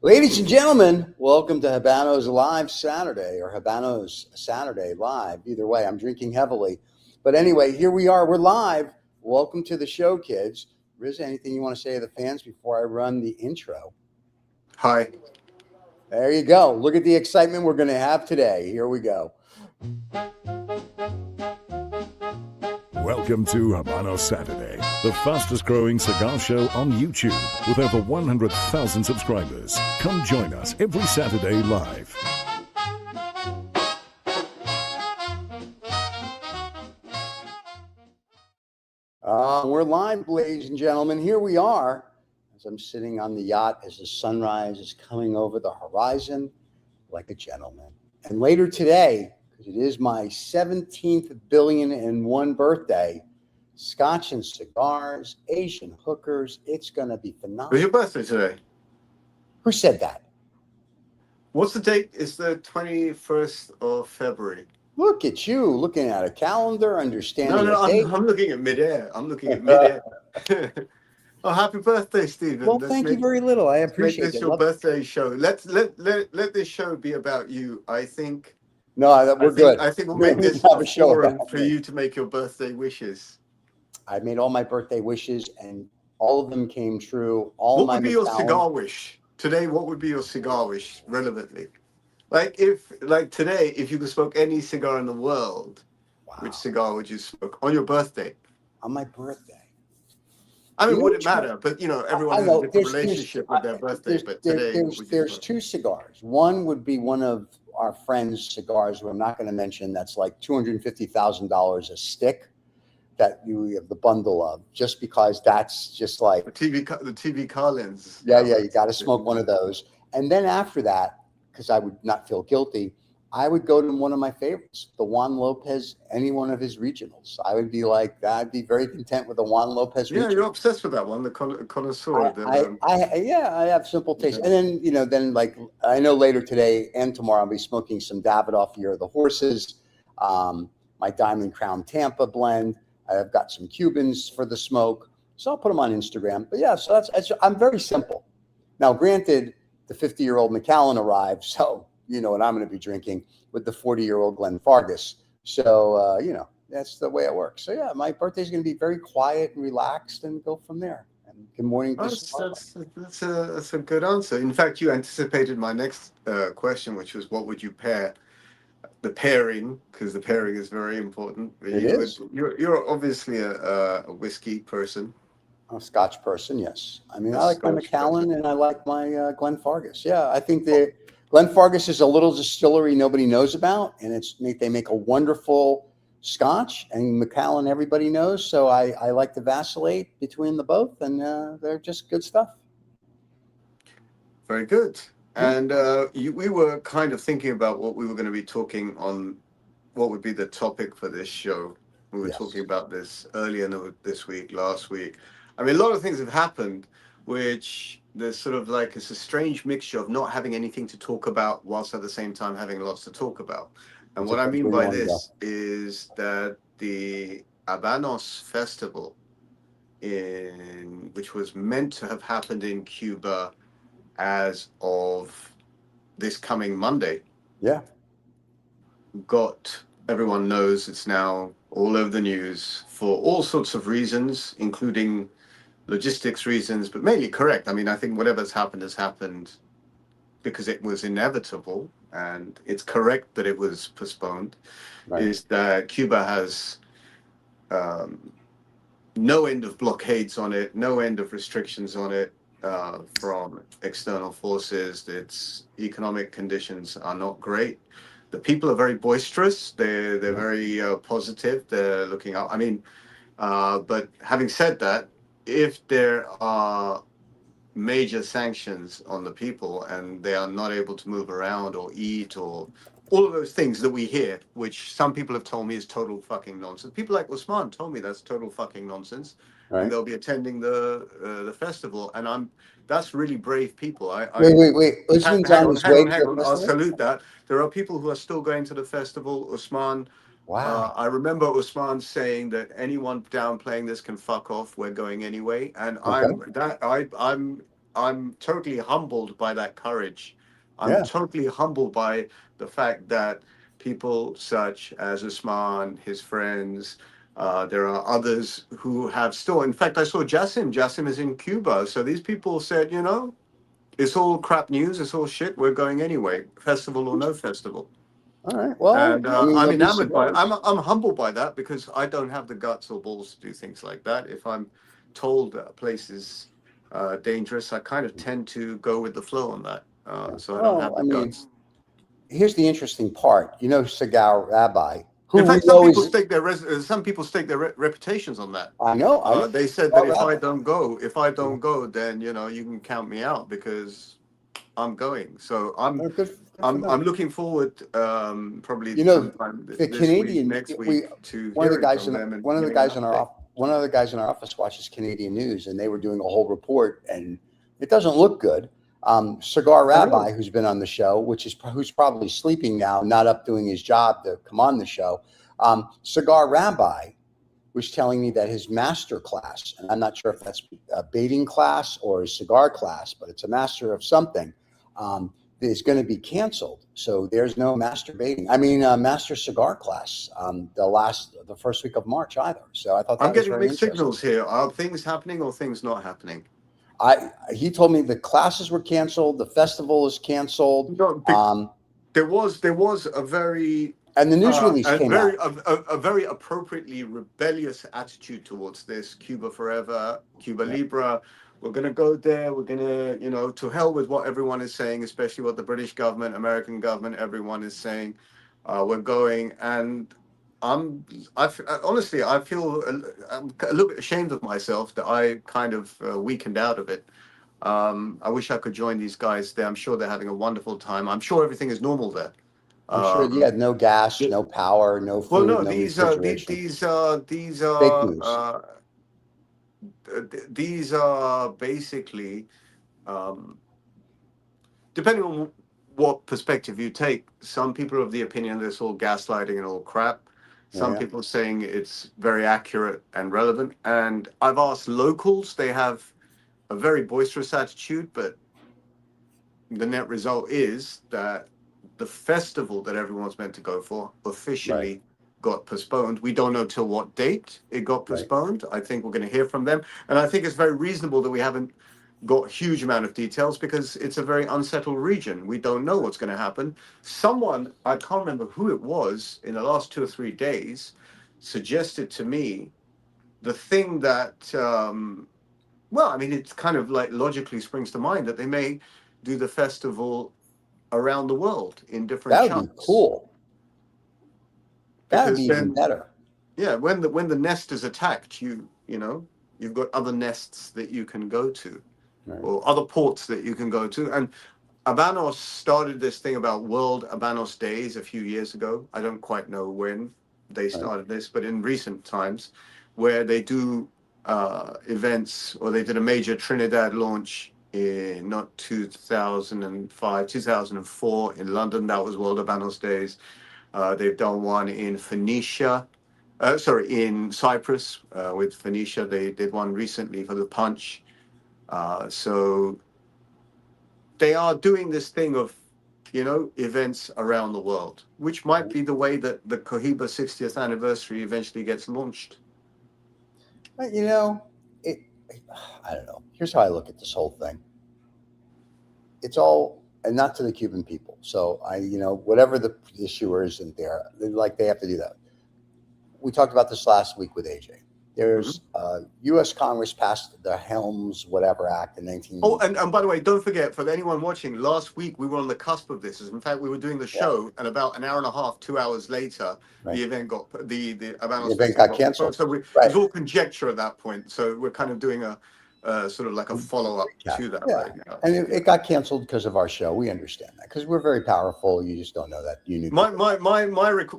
Ladies and gentlemen, welcome to Habanos Live Saturday or Habanos Saturday Live. Either way, I'm drinking heavily. But anyway, here we are. We're live. Welcome to the show, kids. Riz, anything you want to say to the fans before I run the intro? Hi. There you go. Look at the excitement we're going to have today. Here we go. Welcome to Habanos Saturday, the fastest growing cigar show on YouTube with over 100,000 subscribers. Come join us every Saturday live. We're live, ladies and gentlemen. Here we are as I'm sitting on the yacht as the sunrise is coming over the horizon like a gentleman. And later today, it is my 17th billion and one birthday. Scotch and cigars, Asian hookers. It's going to be phenomenal. It's your birthday today. Who said that? What's the date? It's the 21st of February. Look at you, looking at a calendar, understanding I'm looking at midair. Oh, happy birthday, Stephen. Well, thank you very little. I appreciate it. Make this your birthday show. Let this show be about you. I think... No, we're good. I think we'll make this a forum for you to make your birthday wishes. I made all my birthday wishes, and all of them came true. What would be your cigar wish today? What would be your cigar wish relevantly? Like today, if you could smoke any cigar in the world, which cigar would you smoke on your birthday? On my birthday. I mean, would it matter? But everyone has a different relationship with their birthday. But today, there's two cigars. One would be one of our friends' cigars, who I'm not going to mention, that's like $250,000 a stick that you have the bundle of, just because that's just like the TV Carlins. Yeah, you got to smoke one of those. And then after that, because I would not feel guilty, I would go to one of my favorites, the Juan Lopez, any one of his regionals. I would be like, I'd be very content with the Juan Lopez regional. Yeah, you're obsessed with that one, the connoisseur. I have simple taste. Yeah. And then like I know later today and tomorrow I'll be smoking some Davidoff Year of the Horses, my Diamond Crown Tampa blend. I've got some Cubans for the smoke, so I'll put them on Instagram. But yeah, so I'm very simple. Now, granted, the 50-year-old Macallan arrived, so you know what I'm going to be drinking with the 40-year-old Glenfargus. So, that's the way it works. So, yeah, my birthday is going to be very quiet and relaxed and go from there. And good morning. That's a good answer. In fact, you anticipated my next question, which was what would you pair? The pairing, because the pairing is very important. You're obviously a whiskey person. A Scotch person, yes. I mean, I like my Macallan and I like my Glenfargus. Yeah, I think the Glenfargus is a little distillery nobody knows about, and they make a wonderful Scotch, and Macallan everybody knows. So I like to vacillate between the both, and they're just good stuff. Very good. And we were kind of thinking about what we were going to be talking on, what would be the topic for this show. We were talking about this earlier this week, last week. I mean, a lot of things have happened, which there's sort of like, it's a strange mixture of not having anything to talk about whilst at the same time having lots to talk about. And what I mean by this is that the Habanos Festival, which was meant to have happened in Cuba as of this coming Monday. Yeah. Everyone knows it's now all over the news for all sorts of reasons, including logistics reasons, but mainly correct. I mean, I think whatever's happened has happened because it was inevitable, and it's correct that it was postponed. Right. Is that Cuba has no end of blockades on it, no end of restrictions on it, from external forces. Its economic conditions are not great. The people are very boisterous. They're very positive. They're looking out. I mean, but having said that, if there are major sanctions on the people and they are not able to move around or eat or all of those things that we hear, which some people have told me is total fucking nonsense. People like Usman told me that's total fucking nonsense. Right. And they'll be attending the festival, and that's really brave people. Wait. Usman's on his way. Hang on. I'll salute that. There are people who are still going to the festival. Usman. Wow. I remember Usman saying that anyone downplaying this can fuck off. We're going anyway, and I'm I'm totally humbled by that courage. I'm Yeah. totally humbled by the fact that people such as Usman, his friends, there are others who have still. In fact, I saw Jassim. Jassim is in Cuba. So these people said, you know, it's all crap news. It's all shit. We're going anyway, festival or no festival. All right. Well, And I mean, I'm there'll be enamored by it. cigars. I'm humbled by that because I don't have the guts or balls to do things like that. If I'm told that a place is dangerous, I kind of tend to go with the flow on that. So I don't have Well, the I mean, guts. here's the interesting part. You know, Cigar Rabbi, In who we fact, some people always, stake some people stake their reputations on that. I know, They said that Cigar Rabbi. if I don't go, then you know you can count me out because I'm going. So I'm Oh, good for I'm them. I'm looking forward You probably know, sometime the this week, Canadian, next we week to one of the hearing guys from in them and one of the getting an guys in update. one of the guys in our office watches Canadian news, and they were doing a whole report, and it doesn't look good. Cigar I know. Rabbi, who's been on the show, who's probably sleeping now, not up doing his job to come on the show. Cigar Rabbi was telling me that his master class, and I'm not sure if that's a baiting class or a cigar class, but it's a master of something, is going to be canceled. So there's no master baiting. I mean, master cigar class the first week of March either. So I thought I'm that was getting very mixed interesting. signals here. Are things happening or things not happening? He told me the classes were canceled, the festival is canceled, No, there was a very and the news release came out. a very appropriately rebellious attitude towards this. Cuba Forever, Cuba Yeah, Libre. We're going to go there. We're going to, to hell with what everyone is saying, especially what the British government, American government, everyone is saying. We're going, and honestly, I feel I'm a little bit ashamed of myself that I kind of weakened out of it. I wish I could join these guys there. I'm sure they're having a wonderful time. I'm sure everything is normal there. I'm sure. Yeah, Um, no gas, no power, no well, food, no, no these refrigeration. these Fake news. these are basically um, depending on what perspective you take. Some people are of the opinion that it's all gaslighting and all crap. Some Yeah, people are saying it's very accurate and relevant. And I've asked locals; they have a very boisterous attitude, but the net result is that the festival that everyone's meant to go for right, officially got postponed. We don't know till what date it got right. postponed. I think we're going to hear from them. And I think it's very reasonable that we haven't got a huge amount of details because it's a very unsettled region. We don't know what's going to happen. Someone, I can't remember who it was, in the last 2 or 3 days, suggested to me the thing that well, I mean, it's kind of like logically springs to mind that they may do the festival around the world in different That would be chunks, cool. That would be because even then, better. yeah, when the nest is attacked, you've got other nests that you can go to, Right, or other ports that you can go to. And Habanos started this thing about World Habanos Days a few years ago. I don't quite know when they right. started this, but in recent times, where they do events, or they did a major Trinidad launch in not 2005, 2004 in London. That was World Habanos Days. They've done one in Phoenicia. In Cyprus with Phoenicia. They did one recently for the Punch. So they are doing this thing of, events around the world, which might be the way that the Cohiba 60th anniversary eventually gets launched. But, it. I don't know. Here's how I look at this whole thing. It's all, and not to the Cuban people. So whatever the issue is in there, they have to do that. We talked about this last week with AJ. Mhm. There's U.S. Congress passed the Helms whatever Act in Oh, 19. and by the way, don't forget, for anyone watching, last week we were on the cusp of this. In fact, we were doing the Yeah, show, and about an hour and a half, 2 hours later, right. the event got the The Habanos event Festival got got postponed. canceled. So it Right. was all conjecture at that point. So we're kind of doing a sort of like a follow up Yeah. to that Yeah. right now. And it got canceled because of our show. We understand that because we're very powerful. You just don't know that. You knew My people.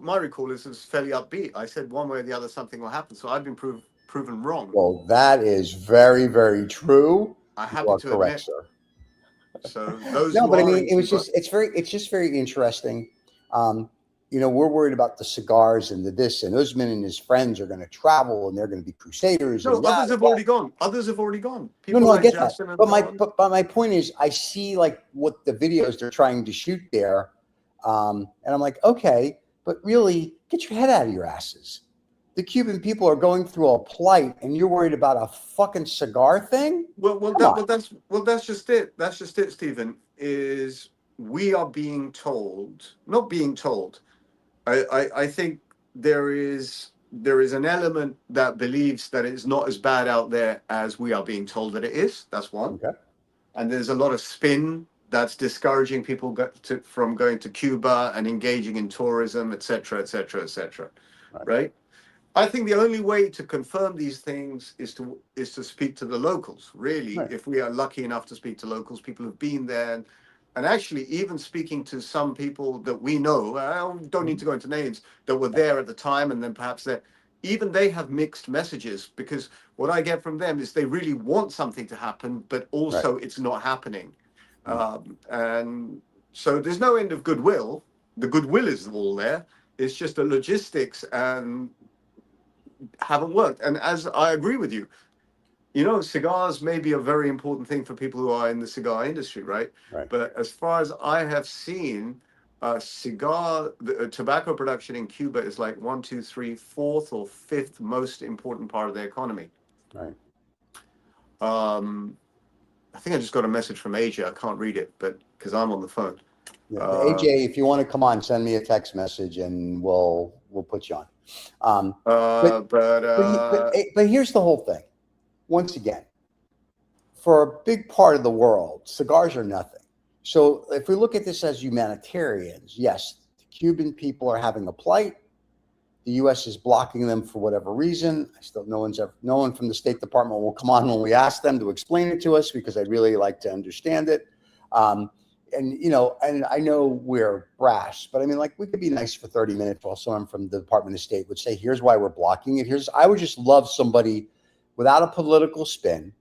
my recall is fairly upbeat. I said one way or the other something will happen. So I've been proven wrong. Well, that is very, very true. I'm You happy are to correct, admit. sir. So those No, who but I are mean, in Cuba, it's just very interesting. Um, we're worried about the cigars and the this, and Usman and his friends are going to travel and they're going to be crusaders. No, And others have already gone. Others have already gone. People I like get that. Justin and But Don. my point is, I see like what the videos they're trying to shoot there, and I'm like, okay, but really, get your head out of your asses. The Cuban people are going through a plight, and you're worried about a fucking cigar thing? That's just it. That's just it, Stephen. Is we are being told, not being told. I think there is an element that believes that it's not as bad out there as we are being told that it is. That's one. Okay. And there's a lot of spin that's discouraging people from going to Cuba and engaging in tourism, etc., etc., etc. Right? I think the only way to confirm these things is to speak to the locals. Really, Right. if we are lucky enough to speak to locals, people who've been there, and actually even speaking to some people that we know, I don't need to go into names, that were there at the time, and then perhaps even they have mixed messages, because what I get from them is they really want something to happen, but also it's not happening. And so there's no end of goodwill. The goodwill is all there. It's just the logistics and haven't worked. And as I agree with you, cigars may be a very important thing for people who are in the cigar industry, right? But as far as I have seen, tobacco production in Cuba is like 1, 2, 3, fourth or fifth most important part of the economy. Right. I think I just got a message from Asia. I can't read it, but because I'm on the phone. Yeah. AJ, if you want to come on, send me a text message and we'll put you on. But here's the whole thing. Once again, for a big part of the world, cigars are nothing. So if we look at this as humanitarians, yes, the Cuban people are having a plight. The U.S. is blocking them for whatever reason. No one from the State Department will come on when we ask them to explain it to us, because I'd really like to understand it. And I know we're brash, but I mean, like, we could be nice for 30 minutes while someone from the Department of State would say, here's why we're blocking it. I would just love somebody without a political spin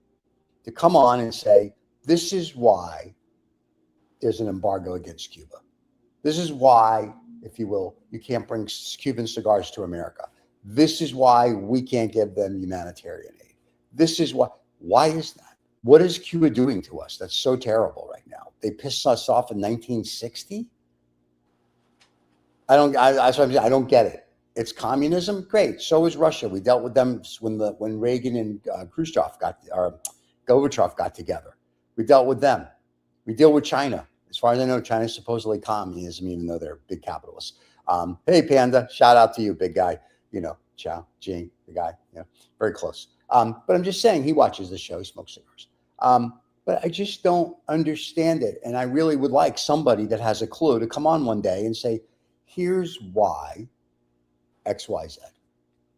to come on and say, this is why there's an embargo against Cuba. This is why, if you will, you can't bring Cuban cigars to America. This is why we can't give them humanitarian aid. This is why. Why is that? What is Cuba doing to us that's so terrible right now? They pissed us off in 1960. I don't get it. It's communism, great. So is Russia. We dealt with them when Reagan and Gorbachev got together. We dealt with them. We deal with China. As far as I know, China's supposedly communism, even though they're big capitalists. Hey, Panda, shout out to you, big guy. Chow, Jing, the guy. Very close. But I'm just saying, he watches the show. He smokes cigars. But I just don't understand it. And I really would like somebody that has a clue to come on one day and say, here's why X, Y, Z.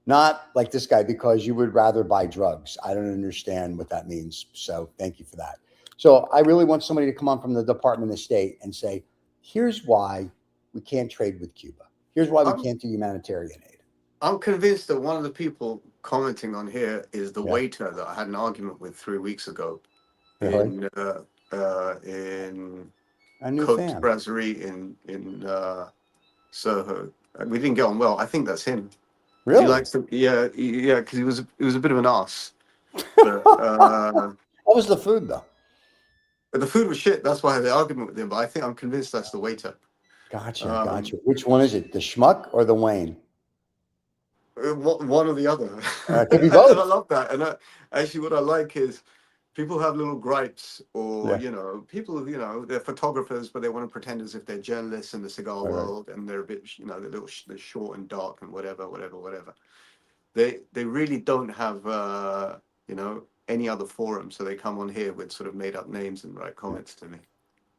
Not like this guy, because you would rather buy drugs. I don't understand what that means. So thank you for that. So I really want somebody to come on from the Department of State and say, here's why we can't trade with Cuba. Here's why we can't do humanitarian aid. I'm convinced that one of the people commenting on here is the waiter that I had an argument with 3 weeks ago in Coach Brasserie in Soho. We didn't get on well. I think that's him. Really? He likes to, because he was a bit of an ass. But, what was the food though? The food was shit. That's why I had the argument with him. But I'm convinced that's the waiter. Gotcha. Which one is it? The Schmuck or the Wayne? One or the other. Could be both. And I love that. And actually, what I like is people have little gripes, or people, they're photographers, but they want to pretend as if they're journalists in the cigar world, and they're a bit, they're short and dark and whatever. They really don't have, any other forum, so they come on here with sort of made up names and write comments to me.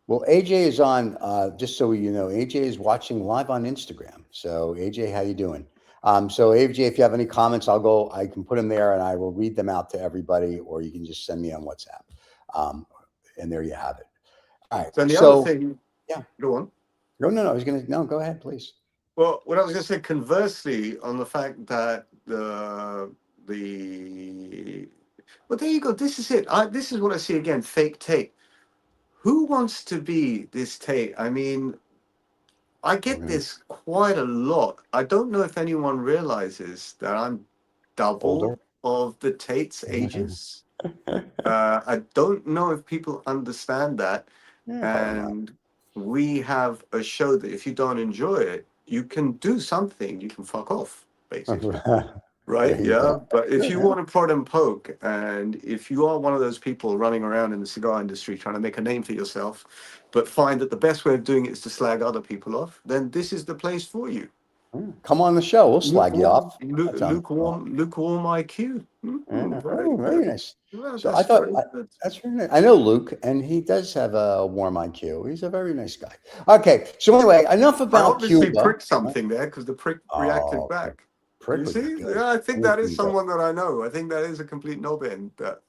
Well, AJ is on, just so you know, AJ is watching live on Instagram. So AJ, how you doing? So AJ, if you have any comments, I can put them there and I will read them out to everybody, or you can just send me on WhatsApp. And there you have it. All right. So the other thing, go on. No, go ahead, please. Well, what I was going to say, conversely, on the fact that well, there you go. This is it. This is what I see again, fake Tate. Who wants to be this Tate? I mean, I get this quite a lot. I don't know if anyone realizes that I'm double Older. of the Tate's ages. I don't know if people understand that. Yeah, probably not. And we have a show that if you don't enjoy it, you can do something. You can fuck off, basically. Right? There you Yeah. go. But if you want to prod and poke, and if you are one of those people running around in the cigar industry trying to make a name for yourself, but find that the best way of doing it is to slag other people off, then this is the place for you. Come on the show. We'll slag you off. That sounds cool. Lukewarm IQ. Yeah. Very Oh, very good. nice. Well, So that's I thought very good. that's very nice. I know Luke, and he does have a warm IQ. He's a very nice guy. Okay, so anyway, enough I about obviously Cuba. pricked something there because the prick reacted Oh, back. prick You would be see? good. Yeah, I think Prick that would is be good. someone that I know. I think that is a complete knob-in that,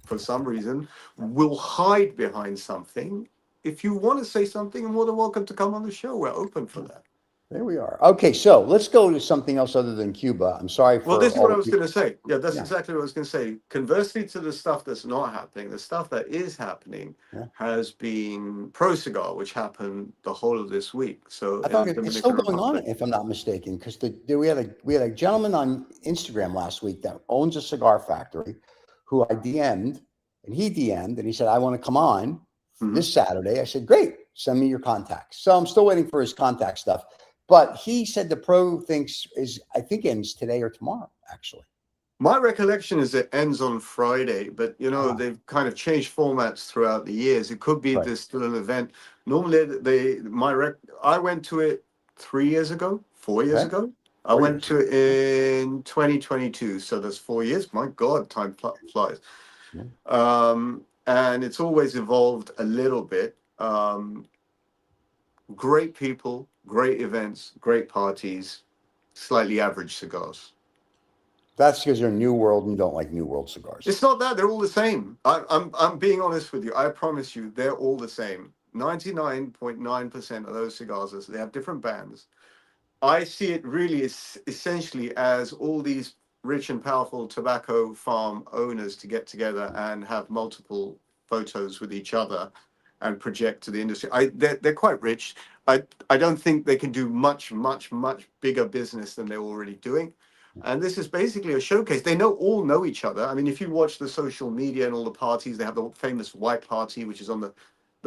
for some reason, will hide behind something. If you want to say something, you're more than welcome to come on the show. We're open for that. There we are. Okay, so let's go to something else other than Cuba. I'm sorry Well, for this is what all I the was people. going to say. Yeah, that's Yeah, exactly what I was going to say. Conversely to the stuff that's not happening, the stuff that is happening yeah. has been Pro Cigar, which happened the whole of this week. So I in thought the it's still Dominican going on, Republic. if I'm not mistaken, because we had a gentleman on Instagram last week that owns a cigar factory, who I DM'd, and he DM'd, and he said, "I want to come on Mhm. this Saturday." I said, "Great, send me your contacts." So I'm still waiting for his contact stuff, but he said the pro thinks is I think ends today or tomorrow, actually. My recollection is it ends on Friday, but Ah, they've kind of changed formats throughout the years. It could be right. there's still an event. Normally, I went to it 3 years ago, 4 years Okay. ago. I 4 years. went to it in 2022, so that's 4 years. My God, time flies. Yeah. And it's always evolved a little bit. Great people, great events, great parties, slightly average cigars. That's because they're New World and don't like New World cigars. It's not that they're all the same. I'm being honest with you. I promise you, they're all the same. 99.9% of those cigars, they have different bands. I see it really essentially as all these rich and powerful tobacco farm owners to get together and have multiple photos with each other and project to the industry. They're quite rich. I don't think they can do much bigger business than they're already doing. And this is basically a showcase. They all know each other. I mean, if you watch the social media and all the parties, they have the famous white party, which is on the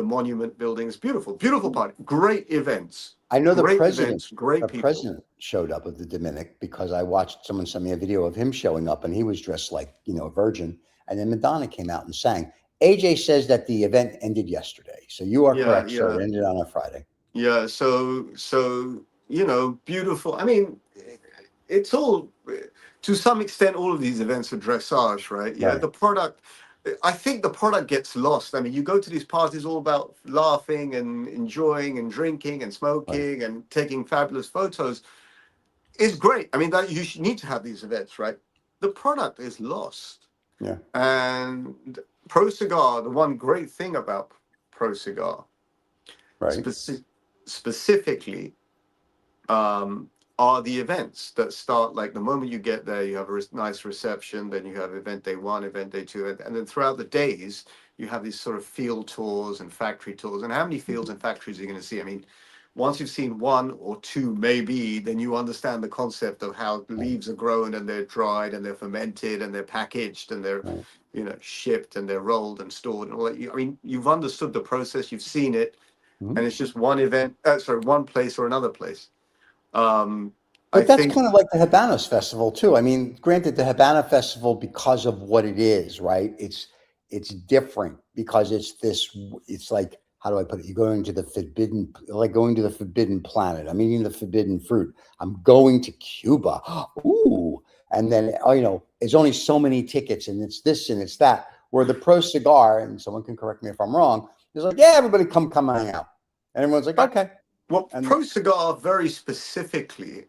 monument building. It's beautiful, beautiful party. Great events. I know Great events, great the people. president showed up of the Dominic because I watched someone send me a video of him showing up and he was dressed like, a virgin. And then Madonna came out and sang. AJ says that the event ended yesterday. So you are Yeah, correct, sir. yeah, It ended on a Friday. yeah. So beautiful. I mean, it's all to some extent. All of these events are dressage, right? Yeah, Right. the product. I think the product gets lost. I mean, you go to these parties all about laughing and enjoying and drinking and Right. smoking and taking fabulous photos. It's great. I mean, that you need to have these events, right? The product is lost. Yeah. And Pro Cigar, the one great thing about Pro Cigar, Right. specifically, are the events that start like the moment you get there. You have a nice reception, then you have event day one, event day two, and then throughout the days, you have these sort of field tours and factory tours. And how many fields and factories are you going to see? I mean, once you've seen one or two, maybe, then you understand the concept of how Right. leaves are grown and they're dried and they're fermented and they're packaged and they're, Right. shipped and they're rolled and stored and all that. I mean, you've understood the process, you've seen it, Mhm. and it's just one event, one place or another place. I But that's think, kind of like the Habanos Festival too. I mean, granted, the Habana Festival, because of what it is, right? It's different because it's this. It's like, how do I put it? You go into the forbidden, like going to the forbidden planet. I'm eating the forbidden fruit. I'm going to Cuba. Ooh, and then it's only so many tickets, and it's this and it's that. Where the Pro Cigar, and someone can correct me if I'm wrong, is like, yeah, everybody come hang out, and everyone's like, okay, well, and Pro Cigar very specifically,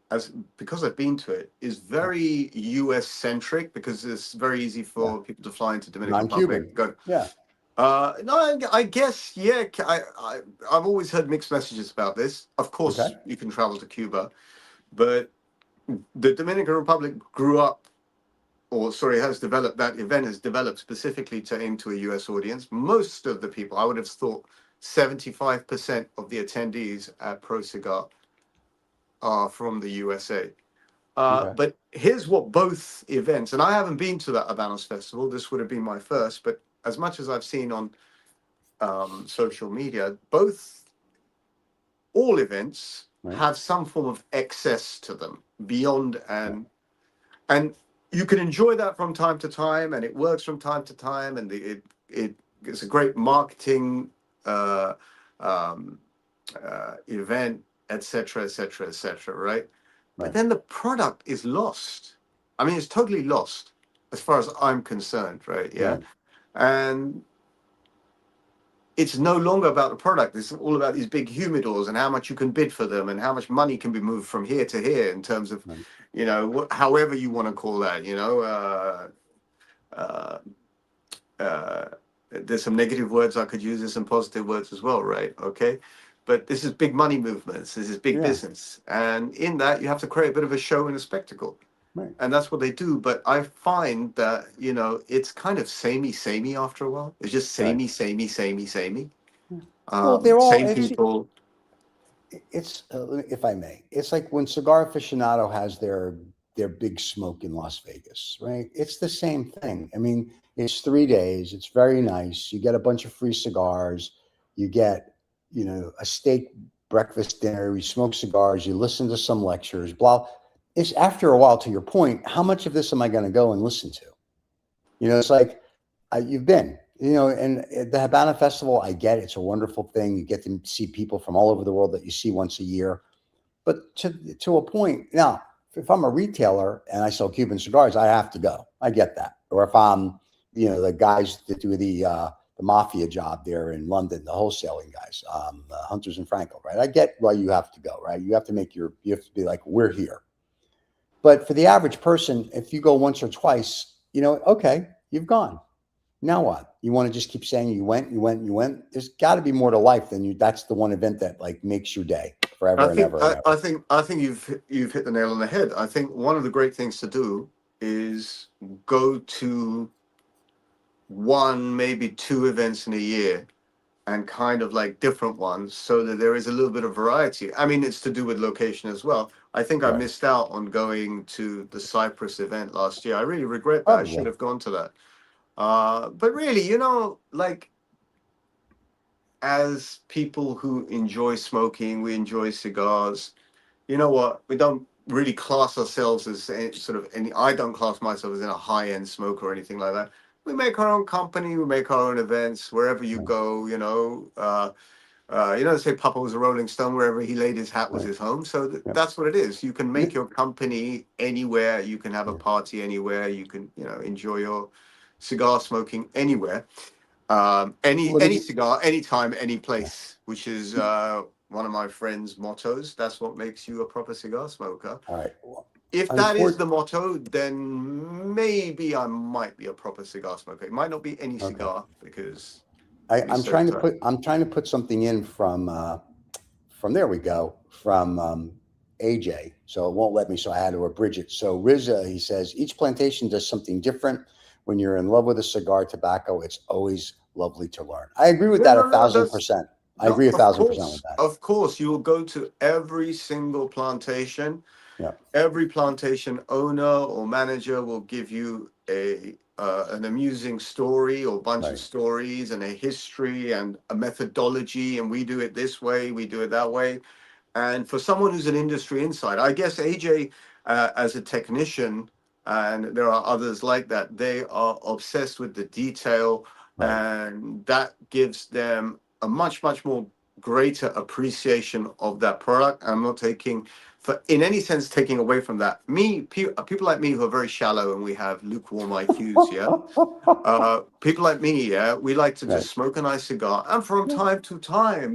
because I've been to it, is very US centric because it's very easy yeah, for people to fly into Dominican non-Cuban, Republic. Go. yeah. No, I guess, yeah. I've always heard mixed messages about this. Of Okay. course, you can travel to Cuba, but the Dominican Republic has developed, that event has developed specifically to aim to a US audience. Most of the people, I would have thought 75% of the attendees at Pro Cigar are from the USA. Okay. But here's what both events, and I haven't been to that Habanos Festival. This would have been my first, but as much as I've seen on social media, all events Right. have some form of excess to them beyond, and you can enjoy that from time to time, and it works from time to time, and it's a great marketing event, etc., etc., etc. Right? But Right. then the product is lost. I mean, it's totally lost as far as I'm concerned, right? Yeah. Right. And it's no longer about the product. It's all about these big humidors and how much you can bid for them and how much money can be moved from here to here in terms of, Right. however you want to call that, there's some negative words I could use, there's some positive words as well, right? Okay. But this is big money movements. This is big Yeah. business. And in that, you have to create a bit of a show and a spectacle. Right. And that's what they do. But I find that, it's kind of samey after a while. It's just Right. samey. Well, they're all Same actually. people. It's if I may, it's like when Cigar Aficionado has their big smoke in Las Vegas, right? It's the same thing. I mean, it's 3 days. It's very nice. You get a bunch of free cigars. You get, a steak breakfast dinner. You smoke cigars. You listen to some lectures. Blah. It's after a while. To your point, how much of this am I going to go and listen to? It's like you've been. And the Habana Festival, I get it. It's a wonderful thing. You get to see people from all over the world that you see once a year. But to a point, now, if I'm a retailer and I sell Cuban cigars, I have to go. I get that. Or if I'm, the guys that do the mafia job there in London, the wholesaling guys, Hunters and Frankel, right? I get why you have to go, right? You have to you have to be like, we're here. But for the average person, if you go once or twice, okay, you've gone. Now what? You want to just keep saying you went. There's got to be more to life than you. That's the one event that like makes your day forever and ever and ever. I think you've hit the nail on the head. I think one of the great things to do is go to one, maybe two events in a year, and kind of like different ones, so that there is a little bit of variety. I mean, it's to do with location as well. I think I Right. missed out on going to the Cyprus event last year. I really regret that. I should Probably. have gone to that. But really, like, as people who enjoy smoking, we enjoy cigars. You know what? We don't really class ourselves as I don't class myself as in a high-end smoker or anything like that. We make our own company, we make our own events wherever you Right. go, say Papa was a Rolling Stone, wherever he laid his hat was Right. his home. So Yeah. that's what it is. You can make Yeah. your company anywhere. You can have a Yeah. party anywhere. You can, enjoy your cigar smoking anywhere. Any cigar, anytime, any place, which is one of my friend's mottos. That's what makes you a proper cigar smoker. All right. Well, If that is the motto, then maybe I might be a proper cigar smoker. It might not be any okay. cigar because I'm trying to put something in from there we go from AJ. So it won't let me. So I had to abridge it. So Riza, he says each plantation does something different. When you're in love with a cigar tobacco, it's always lovely to learn. I agree with that 1,000%. I agree 1,000% with that. Of course, you will go to every single plantation. Yeah. Every plantation owner or manager will give you an amusing story or bunch of stories and a history and a methodology. And we do it this way, we do it that way. And for someone who's an industry insider, I guess AJ, as a technician, and there are others like that, they are obsessed with the detail, and that gives them a much, much more greater appreciation of that product. I'm not taking away from that. People like me who are very shallow and we have lukewarm IQs, yeah. People like me, yeah, we like to just smoke a nice cigar and from time to time,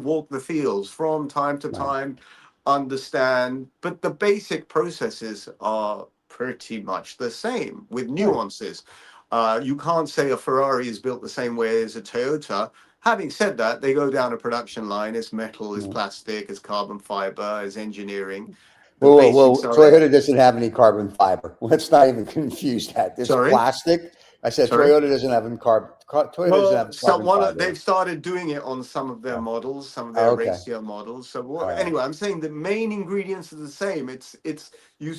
walk the fields from time to time, understand. But the basic processes are pretty much the same with nuances. You can't say a Ferrari is built the same way as a Toyota. Having said that, they go down a production line. It's metal, it's plastic, it's carbon fiber, it's engineering. Whoa. Toyota doesn't have any carbon fiber. Let's not even confuse that. It's plastic. I said Sorry? Toyota doesn't have Toyota doesn't have carbon fiber. They've started doing it on some of their models, some of their Oh, okay. ratio models. So Right. anyway, I'm saying the main ingredients are the same. It's you,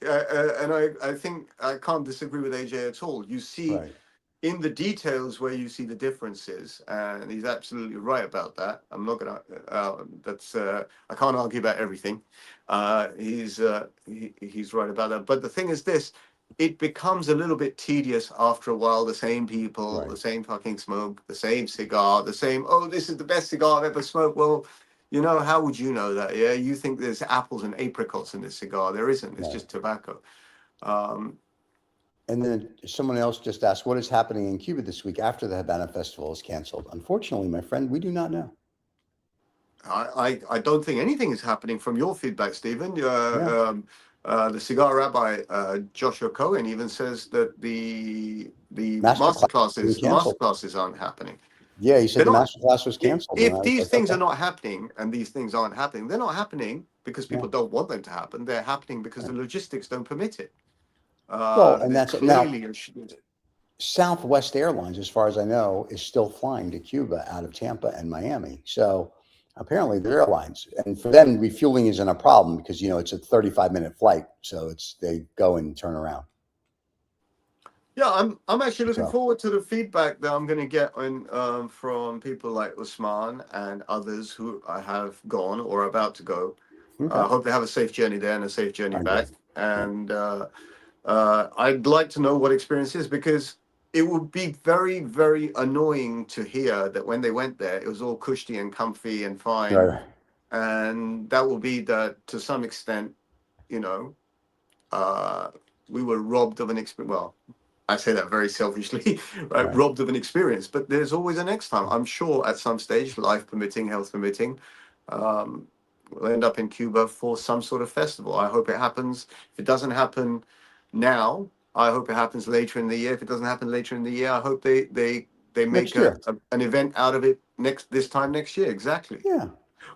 and I think I can't disagree with AJ at all. You see Right. in the details where you see the differences, and he's absolutely right about that. I'm not gonna. I can't argue about everything. He's right about that. But the thing is this. It becomes a little bit tedious after a while. The same people, Right. the same fucking smoke, the same cigar, the same. Oh, this is the best cigar I've ever smoked. Well, how would you know that? Yeah, you think there's apples and apricots in this cigar? There isn't. It's just tobacco. And then someone else just asked, what is happening in Cuba this week after the Habana Festival is canceled? Unfortunately, my friend, we do not know. I don't think anything is happening from your feedback, Stephen. Yeah. The cigar rabbi Joshua Cohen even says that the Masterclass masterclasses aren't happening. Yeah, he said They're the not. masterclass was canceled. If these things okay. are not happening and these things aren't happening, they're not happening because people don't want them to happen. They're happening because the logistics don't permit it. Well, and that's it. Now, clearly Southwest Airlines, as far as I know, is still flying to Cuba out of Tampa and Miami. So apparently they're airlines. And for them, refueling isn't a problem because, it's a 35-minute flight. So they go and turn around. Yeah, I'm actually looking forward to the feedback that I'm going to get from people like Usman and others who have gone or are about to go. Okay. I hope they have a safe journey there and a safe journey back. And I'd like to know what experience is, because it would be very, very annoying to hear that when they went there, it was all cushy and comfy and fine. Right. And that will be that to some extent, we were robbed of an experience. Well, I say that very selfishly, right? Robbed of an experience, but there's always a next time. I'm sure at some stage, life permitting, health permitting, we'll end up in Cuba for some sort of festival. I hope it happens. If it doesn't happen now, I hope it happens later in the year. If it doesn't happen later in the year, I hope they make an event out of it this time next year. Exactly. Yeah.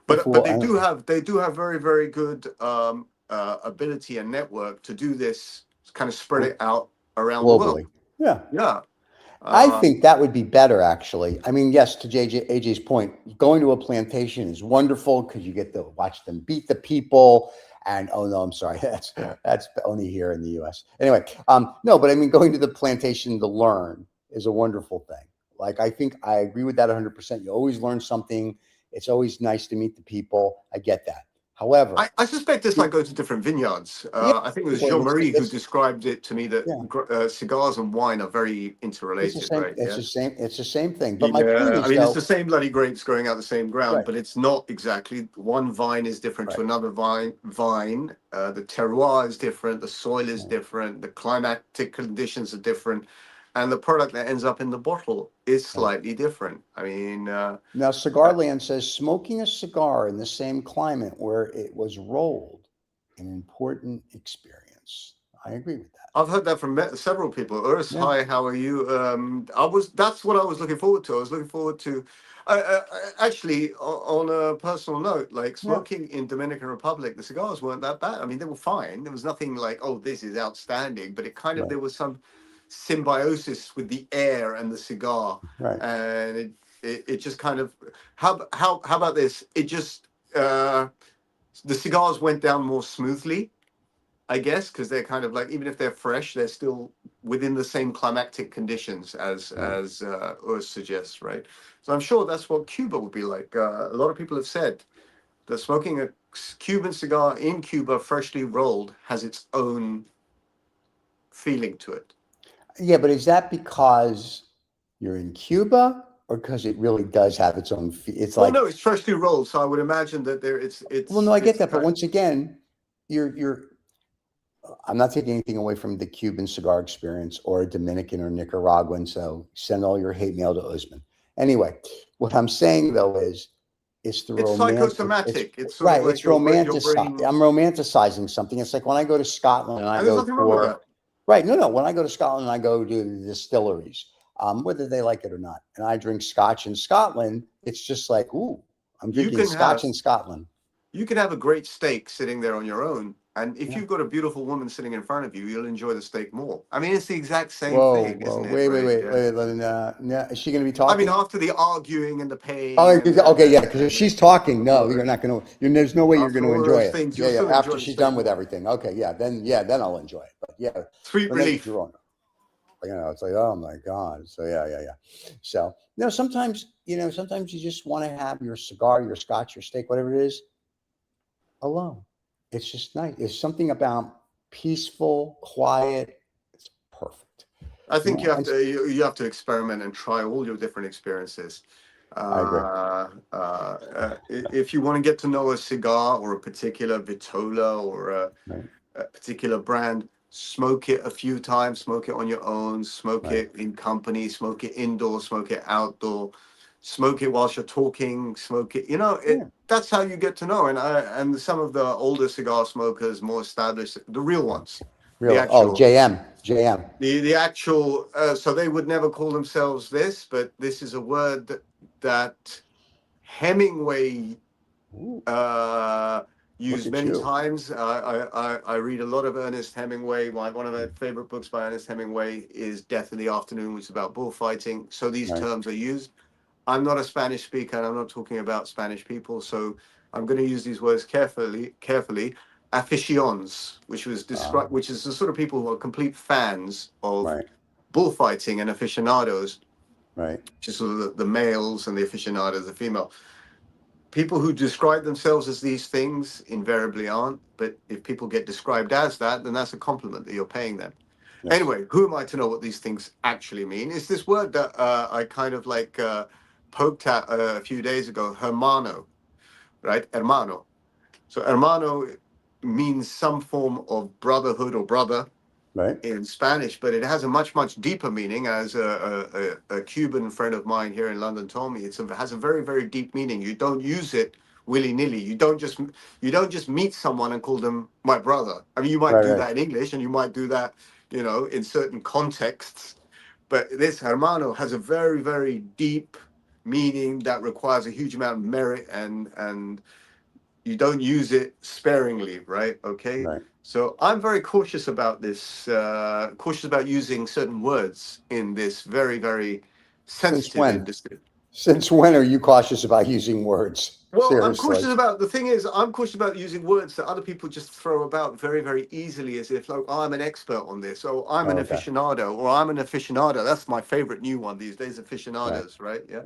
But they do have very, very good ability and network to do this, kind of spread it out around globally. the world. Yeah. I think that would be better, actually. I mean, yes, to AJ's point, going to a plantation is wonderful because you get to watch them beat the people. And oh no, I'm sorry, that's only here in the U.S. Anyway, no, but I mean, going to the plantation to learn is a wonderful thing. Like, I think I agree with that 100%. You always learn something. It's always nice to meet the people. I get that. However, I suspect this might go to different vineyards. I think it was Jean-Marie who described it to me that cigars and wine are very interrelated. It's the same thing. But my point is, it's the same bloody grapes growing out the same ground, but it's not exactly. One vine is different to another vine. The terroir is different. The soil is different. The climatic conditions are different. And the product that ends up in the bottle is slightly different. I mean, now Cigarland says smoking a cigar in the same climate where it was rolled, an important experience. I agree with that. I've heard that from several people. Urs, hi, how are you? That's what I was looking forward to. I was looking forward to, actually, on a personal note, like smoking in Dominican Republic, the cigars weren't that bad. I mean, they were fine. There was nothing like, oh, this is outstanding, but it kind of there was some symbiosis with the air and the cigar, and it just kind of how about this? It just the cigars went down more smoothly, I guess, because they're kind of like, even if they're fresh, they're still within the same climatic conditions as Urs suggests, right? So I'm sure that's what Cuba would be like. A lot of people have said that smoking a Cuban cigar in Cuba, freshly rolled, has its own feeling to it. Yeah, but is that because you're in Cuba, or because it really does have its own? It's like, no, it's freshly rolled, so I would imagine that it's. Well, no, I get that, but once again, you're. I'm not taking anything away from the Cuban cigar experience or a Dominican or Nicaraguan. So send all your hate mail to Usman. Anyway, what I'm saying though is, it's psychosomatic. It's romanticized. I'm romanticizing something. It's like when I go to Scotland and I go for. Right. No. When I go to Scotland, I go to the distilleries, whether they like it or not. And I drink scotch in Scotland. It's just like, ooh, I'm drinking scotch in Scotland. You can have a great steak sitting there on your own, and if you've got a beautiful woman sitting in front of you, you'll enjoy the steak more. I mean, it's the exact same Whoa, thing, whoa, isn't it? wait, Right? Yeah. is she going to be I mean, talking? after the arguing and the Oh, pain, and okay, yeah, because if she's talking, no, you're right. not going to, there's no way you're going After to all enjoy those it. things, Yeah, you'll yeah, still after enjoy the she's steak done with more. everything. Okay, then I'll enjoy it. But yeah, Sweet relief. it's like, oh my God. So yeah. So, sometimes you just want to have your cigar, your scotch, your steak, whatever it is, alone. It's just nice. It's something about peaceful, quiet. It's perfect. I think you have And to you have to experiment and try all your different experiences. I agree. If you want to get to know a cigar or a particular vitola or Right, a particular brand, smoke it a few times, smoke it on your own, smoke right. it in company, smoke it indoor, smoke it outdoor, smoke it whilst you're talking, smoke it. Yeah, That's how you get to know. And some of the older cigar smokers, more established, the real ones, the really. Oh, actual JM. the actual so they would never call themselves this, but this is a word that Hemingway Ooh, uh, look used at many you. times. I read a lot of Ernest Hemingway. One of my favorite books by Ernest Hemingway is Death in the Afternoon, which is about bullfighting. So these Right. terms are used. I'm not a Spanish speaker, and I'm not talking about Spanish people, so I'm going to use these words carefully. Aficiones, which is the sort of people who are complete fans of Right, bullfighting, and aficionados, right. which is sort of the males, and the aficionados, the female. People who describe themselves as these things invariably aren't, but if people get described as that, then that's a compliment that you're paying them. Yes. Anyway, who am I to know what these things actually mean? It's this word that I kind of like poked at a few days ago, hermano, right? Hermano. So hermano means some form of brotherhood or brother Right. in Spanish, but it has a much, much deeper meaning. As a Cuban friend of mine here in London told me, it has a very, very deep meaning. You don't use it willy-nilly. You don't just meet someone and call them my brother. I mean, you might Right. do Right. that in English, and you might do that, in certain contexts. But this hermano has a very, very deep meaning that requires a huge amount of merit, and you don't use it sparingly, right? Okay. Right. So I'm very cautious about this, cautious about using certain words in this very, very Since sensitive when? industry. Since when are you cautious about using words? Well, Seriously. the thing is, I'm cautious about using words that other people just throw about very, very easily, as if, like, oh, I'm an expert on this, or I'm an Oh, okay. aficionado, or I'm an aficionado. That's my favorite new one these days, Right. aficionados, right? Yeah.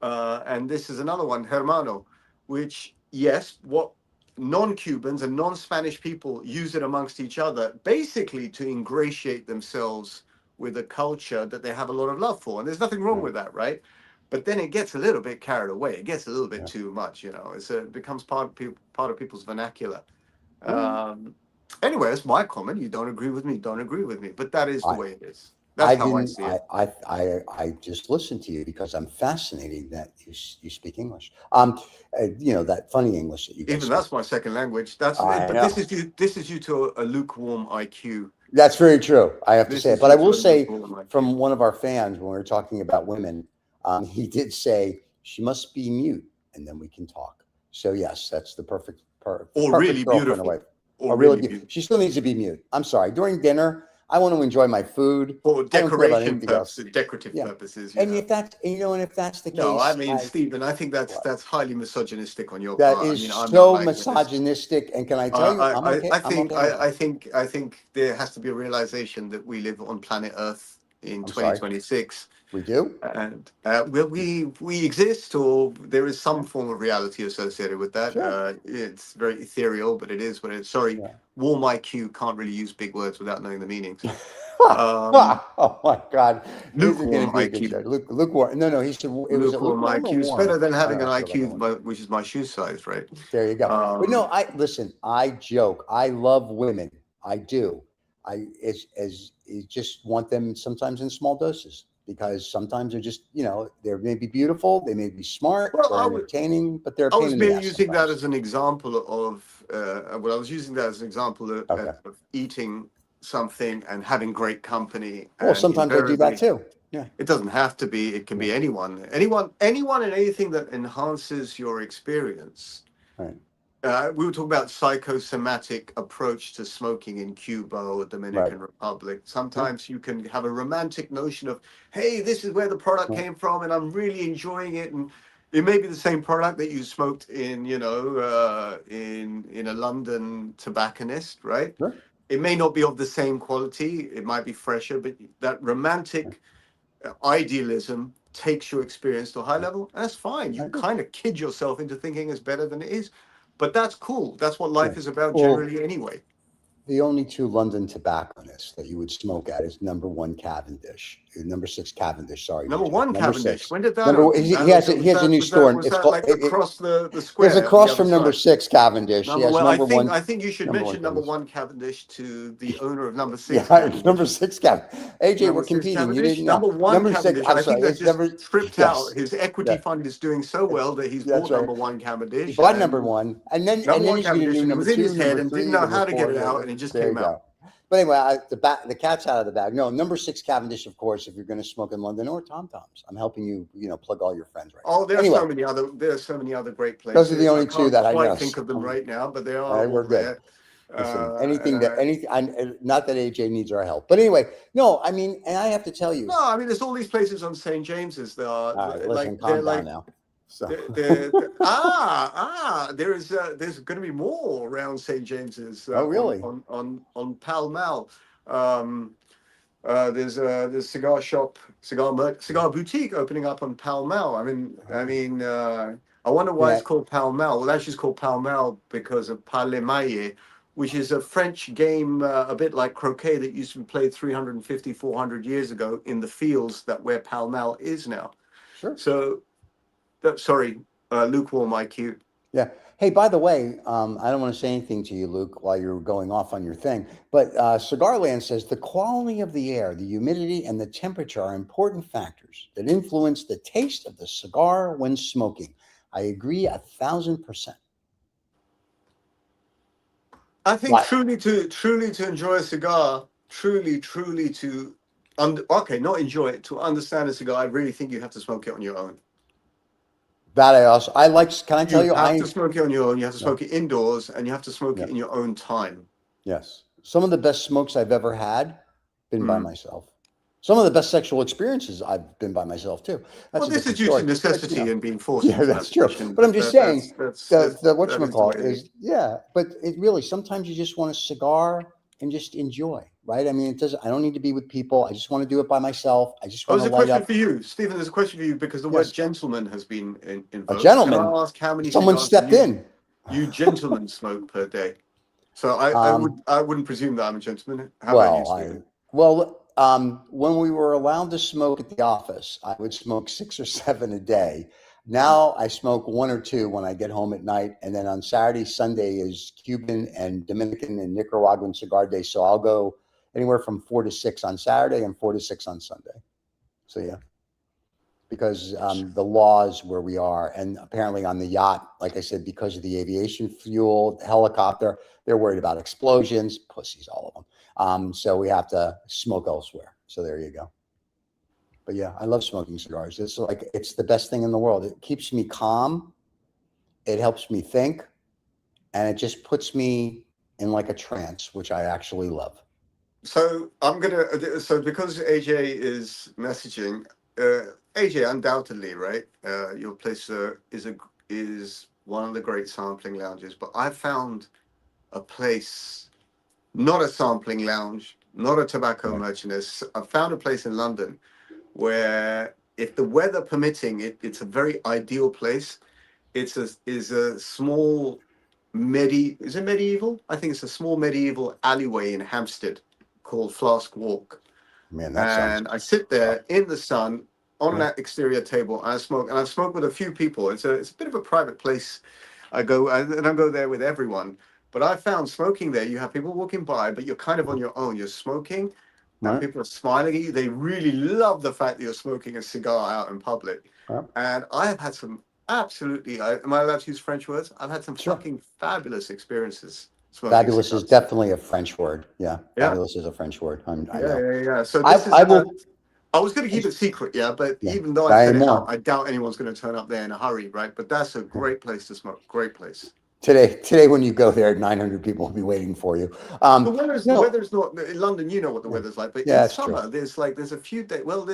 Yeah. And this is another one, hermano, which, yes, what non-Cubans and non-Spanish people use it amongst each other, basically to ingratiate themselves with a culture that they have a lot of love for. And there's nothing wrong Right. with that, right? But then it gets a little bit carried away. It gets a little bit Yeah. too much, it becomes part of people's vernacular. Well, Anyway, it's my comment. You don't agree with me, don't agree with me. But that is the I way it is. I That's how I didn't. see it. I just listened to you because I'm fascinated that you speak English. That funny English that you guys Even speak. that's my second language. I But know. this is due to a lukewarm IQ. That's very true. I have to This say it, is but I due to will a say lukewarm IQ. from one of our fans when we were talking about women, he did say she must be mute and then we can talk. So yes, that's the Or really perfect girlfriend or beautiful. wife. Or Oh, really? really beautiful. She still needs to be mute. I'm sorry. During dinner, I want to enjoy my food. For I don't care about decoration anything else. purposes, decorative Yeah. purposes, And if that's the No, I case, mean, Stephen, I think that's highly misogynistic on your that part. I is mean, I'm not so like this. misogynistic. And can I tell you, I'm okay. I'm okay with that. I think there has to be a realization that we live on planet Earth in I'm sorry. 2026, We do. and we exist, or there is some Yeah. form of reality associated with that. Sure. It's very ethereal, but it is what it is. Sorry, Yeah. warm IQ can't really use big words without knowing the meanings. Um, Oh my God, this is going lukewarm to be a good IQ. show. Lukewarm. No, he said it was Lukewarm lukewarm or IQ is warm. better than I don't having know. an I forgot about that IQ, one. which is my shoe size, right? There you go. But no, Um, I listen. I joke. I love women. I do. I just want them sometimes in small doses because sometimes they're just they may be beautiful, they may be smart well, or entertaining, but they're a I pain was in the merely ass using that sometimes. as an example of, I was using that as an example Okay. of eating something and having great company, Well, and sometimes I do that invariably, too. Yeah. it doesn't have to be. It can Yeah. be anyone, and anything that enhances your experience. Right. we were talking about psychosomatic approach to smoking in Cuba or Dominican Republic. Sometimes you can have a romantic notion of, hey, this is where the product came from, and I'm really enjoying it. And it may be the same product that you smoked in, in a London tobacconist, right? Sure. It may not be of the same quality. It might be fresher, but that romantic idealism takes your experience to a high level, and that's fine. You kind of kid yourself into thinking it's better than it is, but that's cool. That's what life is about generally anyway. The only two London tobacconists that you would smoke at is number 1 Cavendish, number 6 Cavendish. Sorry, Number DJ. 1 Number Cavendish. 6. When did that Number, open? he has a new store. Was It's that called like across the square? It's across the from other number side? 6 Cavendish. Number Yes, one. number one. I think you should number mention one number Cavendish. 1 Cavendish to the owner of number 6. Yeah, Cavendish. number 6 Cavendish. AJ, Number we're 6 competing. Cavendish. You didn't know. Number 1 Number Cavendish. 6. I'm I sorry. think that It's just number. tripped Yes. out. His equity fund is doing so well that he's That's bought right. number 1 Cavendish. He bought and number 1, and then Number 1 he's going to Cavendish, do and it number was in 2, his head number and 3, didn't know number how to 4. get it out, and it just There came you out. go. But anyway, the cat's out of the bag. No, number 6 Cavendish, of course, if you're going to smoke in London, or Tom Toms. I'm helping you, plug all your friends right Oh, now. there are Anyway, so many other great places. those are the only two that I know. can't think of them right now, but they are all we're good. there. Listen, not that AJ needs our help, but anyway, no, I mean, and I have to tell you. No, I mean, there's all these places on St. James's that are All right, listen, like calm down now. So. there's going to be more around St. James's. Oh, really? On Pall Mall. There's a cigar shop, cigar boutique opening up on Pall Mall. I wonder why it's called Pall Mall. Well, actually, it's called Pall Mall because of Palemaille, which is a French game, a bit like croquet, that used to be played 350, 400 years ago in the fields where Pall Mall is now. Sure. So, lukewarm IQ. Yeah. Hey, by the way, I don't want to say anything to you, Luke, while you're going off on your thing, but Cigarland says the quality of the air, the humidity, and the temperature are important factors that influence the taste of the cigar when smoking. I agree 1,000%. I think truly to enjoy a cigar, truly to not enjoy it, to understand a cigar, I really think you have to smoke it on your own. That I like. Can I tell you? You have to smoke it on your own. You have to smoke it indoors, and you have to smoke it in your own time. Yes. Some of the best smokes I've ever had been by myself. Some of the best sexual experiences I've been by myself too. This is due to necessity and being forced. Yeah, that's true. But I'm just saying the whatchamacallit is but it really, sometimes you just want a cigar and just enjoy, right? I mean, I don't need to be with people. I just want to do it by myself. I just want to light up. There's a question for you, Stephen. There's a question for you because the word gentleman has been invoked. A gentleman? Can I ask how many someone stepped in. You gentlemen smoke per day. So I wouldn't presume that I'm a gentleman. How about you, Stephen? When we were allowed to smoke at the office, I would smoke 6 or 7 a day. Now I smoke 1 or 2 when I get home at night. And then on Saturday, Sunday is Cuban and Dominican and Nicaraguan cigar day. So I'll go anywhere from 4 to 6 on Saturday and 4 to 6 on Sunday. So, yeah, because the laws where we are, and apparently on the yacht, like I said, because of the aviation fuel, the helicopter, they're worried about explosions, pussies, all of them. So we have to smoke elsewhere. So there you go. But yeah, I love smoking cigars. It's the best thing in the world. It keeps me calm. It helps me think. And it just puts me in like a trance, which I actually love. So because AJ is messaging, AJ, undoubtedly, right? Your place is one of the great sampling lounges, but I found a place, not a sampling lounge, not a tobacco merchantess. I found a place in London where, if the weather permitting, it's a very ideal place. It's a small is it medieval? I think it's a small medieval alleyway in Hampstead called Flask Walk. Man, I sit there in the sun on that exterior table, and I smoke. And I've smoked with a few people. It's a bit of a private place. I go there with everyone. But I found smoking there, you have people walking by, but you're kind of on your own. You're smoking, and people are smiling at you. They really love the fact that you're smoking a cigar out in public. And I have had some absolutely, am I allowed to use French words? I've had some fucking fabulous experiences. Fabulous is definitely a French word. Yeah. Fabulous is a French word. I know. Yeah. So I was going to keep it secret, but even though I said it out, I doubt anyone's going to turn up there in a hurry, right? But that's a great place to smoke. Great place. Today, when you go there, 900 people will be waiting for you. The weather's No, not in London. You know what the weather's like, but yeah, in that's true. summer, there's a few days. Well,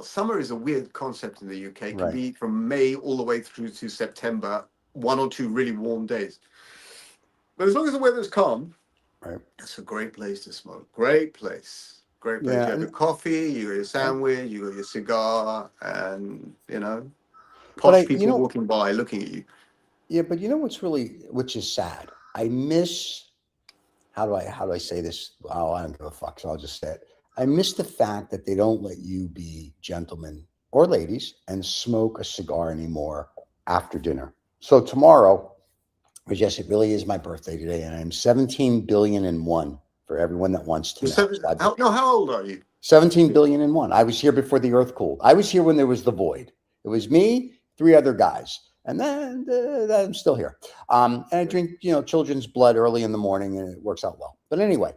summer is a weird concept in the UK. It can Right. be from May all the way through to September, 1 or 2 really warm days. But as long as the weather's calm, Right. it's a great place to smoke. Great place. Great place. Yeah, You have your coffee, you got your right. sandwich, you got your cigar, and But posh people walking by looking at you. yeah, but you know which is sad. I miss. How do I say this? Oh, I don't give a fuck. So I'll just say it. I miss the fact that they don't let you be gentlemen or ladies and smoke a cigar anymore after dinner. So tomorrow, because yes, it really is my birthday today, and I'm 17 billion and one for everyone that wants to know. How old are you? 17 billion and one. I was here before the earth cooled. I was here when there was the void. It was me, 3 other guys, and then I'm still here. And I drink, children's blood early in the morning, and it works out well. But anyway,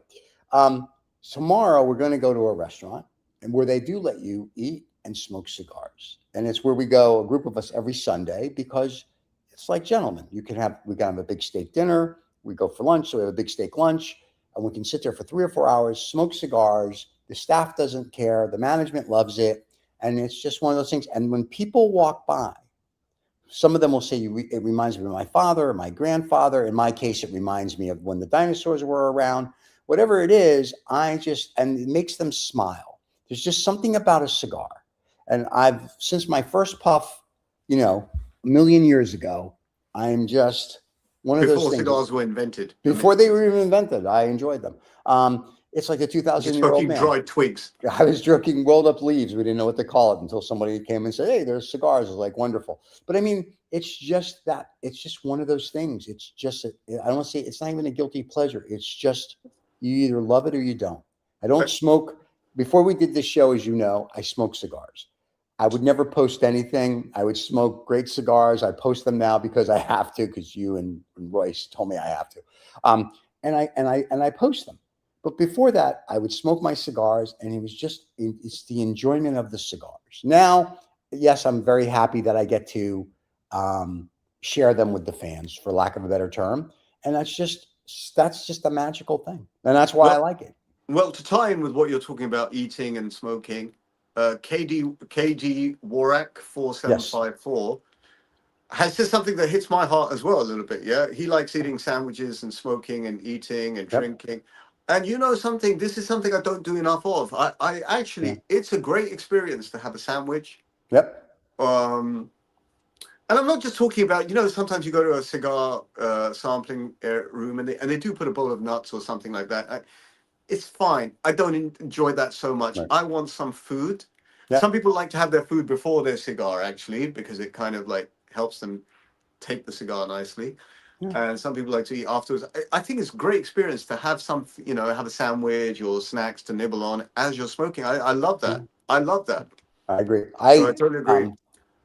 tomorrow we're going to go to a restaurant, and where they do let you eat and smoke cigars, and it's where we go, a group of us every Sunday, because it's like gentlemen. We can have a big steak dinner. We go for lunch, so we have a big steak lunch, and we can sit there for 3 or 4 hours, smoke cigars. The staff doesn't care. The management loves it. And it's just one of those things. And when people walk by, some of them will say, it reminds me of my father or my grandfather. In my case, it reminds me of when the dinosaurs were around. Whatever it is, and it makes them smile. There's just something about a cigar. And since my first puff, a million years ago, I'm just one of those things. Before cigars were invented. Before they were even invented, I enjoyed them. It's like a 2,000-year-old man. Dried twigs. I was joking, rolled up leaves. We didn't know what to call it until somebody came and said, "Hey, there's cigars." It was like wonderful. But I mean, it's just that. It's just one of those things. It's just, I don't want to say it's not even a guilty pleasure. It's just you either love it or you don't. I don't smoke. Before we did this show, as you know, I smoke cigars. I would never post anything. I would smoke great cigars. I post them now because I have to, because you and Royce told me I have to. And I post them. But before that, I would smoke my cigars, and it's the enjoyment of the cigars. Now, yes, I'm very happy that I get to share them with the fans, for lack of a better term. And that's just a magical thing. And that's why I like it. Well, to tie in with what you're talking about, eating and smoking, KD Warak 4754 has just something that hits my heart as well a little bit. Yeah, he likes eating sandwiches and smoking and eating and drinking. And something, this is something I don't do enough of. I actually, it's a great experience to have a sandwich. Yep. And I'm not just talking about, sometimes you go to a cigar sampling room and they do put a bowl of nuts or something like that. It's fine. I don't enjoy that so much. Right. I want some food. Yep. Some people like to have their food before their cigar, actually, because it kind of like helps them take the cigar nicely. And some people like to eat afterwards. I think it's a great experience to have have a sandwich or snacks to nibble on as you're smoking. I love that. I love that. I agree. I totally agree.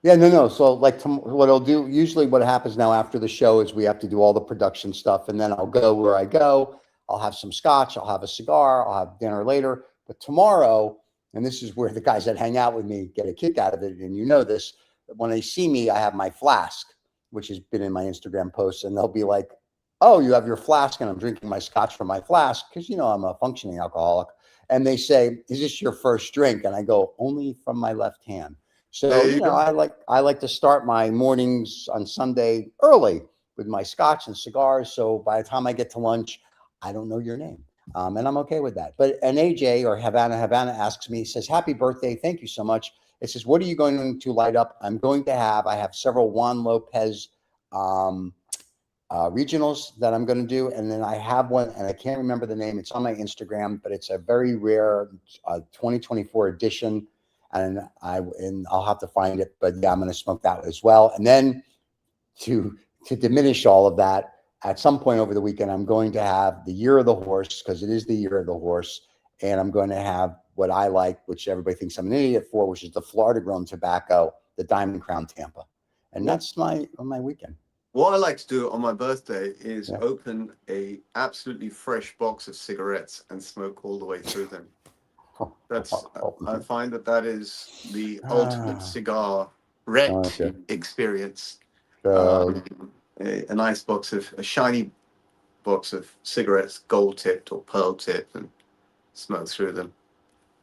No. So what I'll do, usually what happens now after the show is we have to do all the production stuff, and then I'll go where I go. I'll have some scotch. I'll have a cigar. I'll have dinner later. But tomorrow, and this is where the guys that hang out with me get a kick out of it, and this, when they see me, I have my flask, which has been in my Instagram posts, and they'll be like, "Oh, you have your flask," and I'm drinking my scotch from my flask because I'm a functioning alcoholic. And they say, "Is this your first drink?" And I go, "Only from my left hand." So I like to start my mornings on Sunday early with my scotch and cigars. So by the time I get to lunch, I don't know your name, and I'm okay with that. But an AJ or Havana asks me, he says, "Happy birthday! Thank you so much." It says, "What are you going to light up?" I have several Juan Lopez regionals that I'm going to do. And then I have one, and I can't remember the name. It's on my Instagram, but it's a very rare 2024 edition. And I'll have to find it, but yeah, I'm going to smoke that as well. And then to diminish all of that, at some point over the weekend, I'm going to have the Year of the Horse, because it is the Year of the Horse. And I'm going to have what I like, which everybody thinks I'm an idiot for, which is the Florida grown tobacco, the Diamond Crown Tampa. And that's my weekend. What I like to do on my birthday is open a absolutely fresh box of cigarettes and smoke all the way through them. I find that is the ultimate cigar wreck experience. a nice a shiny box of cigarettes, gold tipped or pearl tipped, and smoke through them.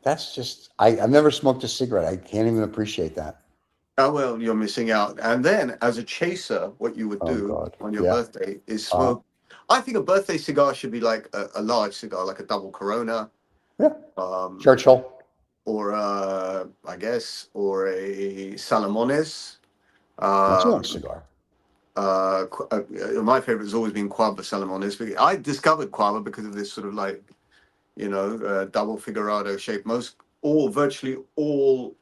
That's just, I've never smoked a cigarette. I can't even appreciate that. Oh, well, you're missing out. And then as a chaser, what you would Oh do God. on your Yeah. birthday is smoke. I think a birthday cigar should be like a large cigar, like a double Corona, Yeah. um, Churchill. or I guess, or a Salamones. That's a Um, nice cigar. My favorite has always been Cuava Salamones. I discovered Cuava because of this sort of like, double figurado shape. Virtually all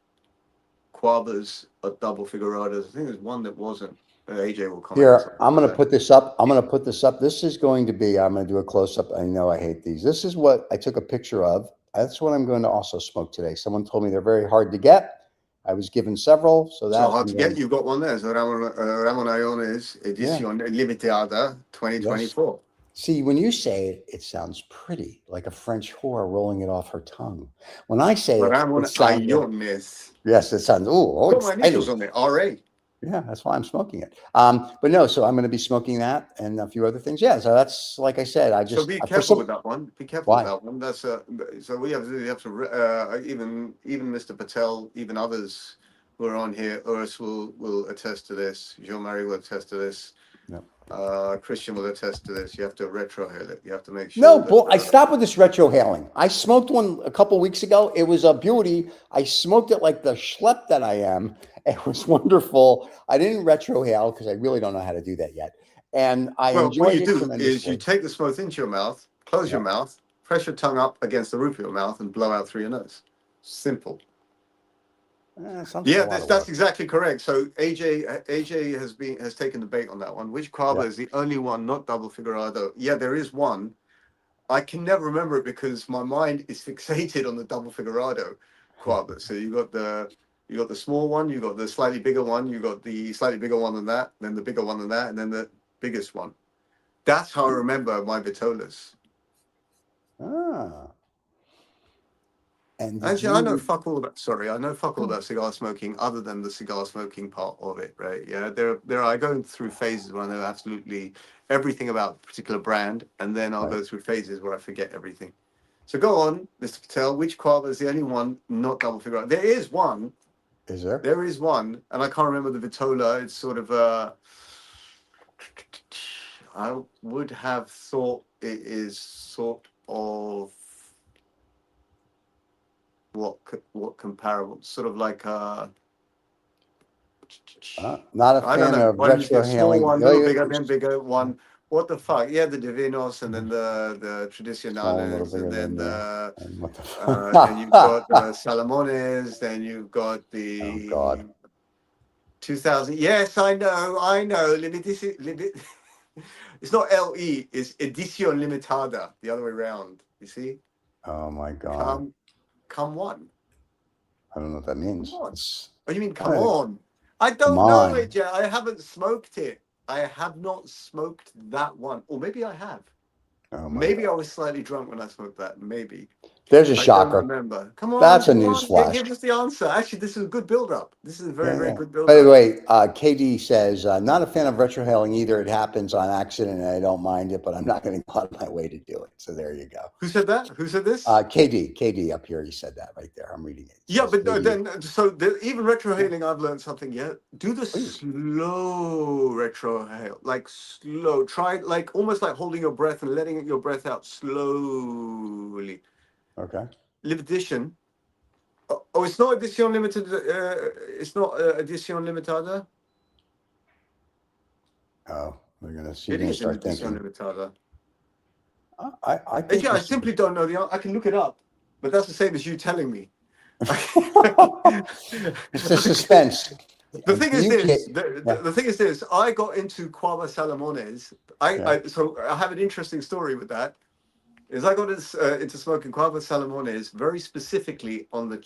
Quavas are double figurados. I think there's one that wasn't. AJ will comment on Here, something I'm like going to that. put this up. I'm going to put this up. This is going to be, I'm going to do a close up. I know I hate these. This is what I took a picture of. That's what I'm going to also smoke today. Someone told me they're very hard to get. I was given several, so So that hard I'm to going get. You've got one there. So Ramon Iones yeah. Edición Limitada Yes. 2024. See, when you say it, it sounds pretty, like a French whore rolling it off her tongue. When I say it, Ramon it sounds, Iones. yes, it sounds, oh, Got my initials exciting. on it. RA. Yeah, that's why I'm smoking it. But no, so I'm going to be smoking that and a few other things. Yeah, so that's like I said, So be for careful some, with that one. Be careful with why? that one. That's so we have even Mr. Patel, even others who are on here. Urs will attest to this. Jean-Marie will attest to this. No. Christian will attest to this. You have to retrohale it. You have to make No, sure bull. I that. stopped with this retro hailing. I smoked one a couple weeks ago. It was a beauty. I smoked it like the schlep that I am. It was wonderful. I didn't retro hail because I really don't know how to do that yet. And I Well, what enjoyed you it do is you tremendously. take the smoke into your mouth, close your Yeah. mouth, press your tongue up against the roof of your mouth, and blow out through your nose. Simple. Sounds like Yeah, a lot of that's work. exactly correct. So AJ has taken the bait on that one. Which Quava Yeah. is the only one not double figurado? Yeah, there is one. I can never remember it because my mind is fixated on the double figurado Quava. So you got the small one, you got the slightly bigger one, you got the slightly bigger one than that, then the bigger one than that, and then the biggest one. That's how I remember my Vitolas. Ah. And did Actually, I know you? fuck all about. Sorry, I know fuck all about cigar smoking, other than the cigar smoking part of it, right? Yeah, there. I go through phases where I know absolutely everything about a particular brand, and then I'll Right. go through phases where I forget everything. So go on, Mr. Patel. Which Quava is the only one not double figure out? There is one. Is there? There is one, and I can't remember the Vitola. It's sort of I would have thought it is sort of what comparable, sort of like Not a I don't fan know. of One is retro the small hailing. one, little bigger, then bigger one. What the fuck? Yeah, the Divinos, and then the Small and a little Tradicionales, and bigger then than and what the then you've got fuck? the Salamones, then you've got Oh the God. 2000. Yes, I know. It's not LE, it's Edición Limitada, the other way around. You see? Oh my God. Come one. I don't know what that means. Come on. It's, Oh, you mean come hey, on? I come don't know on. it yet. I haven't smoked it. I have not smoked that one. Or maybe I have. Oh my Maybe God. I was slightly drunk when I smoked that. Maybe. There's a I don't shocker. remember. Come on, That's a come on. newsflash. Give us the answer. Actually, this is a good build-up. This is a very, Yeah, very yeah. good By the build-up. way, KD says, not a fan of retro hailing either. It happens on accident and I don't mind it, but I'm not going to go out of my way to do it. So there you go. Who said that? Who said this? KD up here. He said that right there. I'm reading it. Yeah, Says but no, KD. then so even retrohaling, I've learned something. Yeah, do the Please. slow retrohale, like slow. Try like almost like holding your breath and letting your breath out slowly. Okay. Limitation. Oh, it's not edición limited. It's not edición limitada. Oh, they're going to see. It You're going to is an start edición thinking. limitada. I think Yeah, I this is- simply don't know the answer. I can look it up, but that's the same as you telling me. It's the suspense. The thing is You this. can't- yeah. The thing is this. I got into Cuava Salamones. So I have an interesting story with that. Is I got into smoking Cuava Salamones very specifically on the